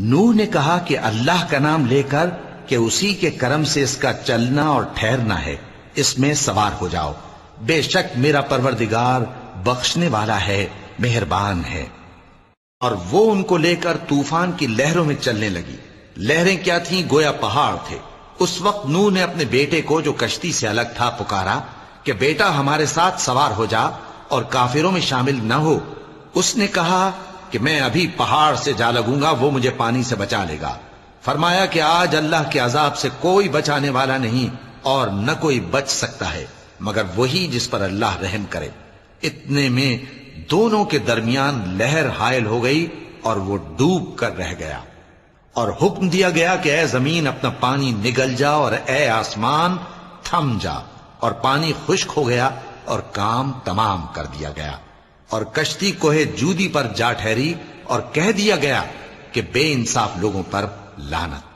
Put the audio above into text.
نوح نے کہا کہ اللہ کا نام لے کر کہ اسی کے کرم سے اس کا چلنا اور ٹھہرنا ہے، اس میں سوار ہو جاؤ، بے شک میرا پروردگار بخشنے والا ہے، مہربان ہے۔ اور وہ ان کو لے کر طوفان کی لہروں میں چلنے لگی۔ لہریں کیا تھیں؟ گویا پہاڑ تھے۔ اس وقت نوح نے اپنے بیٹے کو جو کشتی سے الگ تھا پکارا کہ بیٹا ہمارے ساتھ سوار ہو جا اور کافروں میں شامل نہ ہو۔ اس نے کہا کہ میں ابھی پہاڑ سے جا لگوں گا، وہ مجھے پانی سے بچا لے گا۔ فرمایا کہ آج اللہ کے عذاب سے کوئی بچانے والا نہیں اور نہ کوئی بچ سکتا ہے مگر وہی جس پر اللہ رحم کرے۔ اتنے میں دونوں کے درمیان لہر حائل ہو گئی اور وہ ڈوب کر رہ گیا، اور حکم دیا گیا کہ اے زمین اپنا پانی نگل جا اور اے آسمان تھم جا، اور پانی خشک ہو گیا اور کام تمام کر دیا گیا، اور کشتی کوہ جودی پر جا ٹھہری، اور کہہ دیا گیا کہ بے انصاف لوگوں پر لعنت۔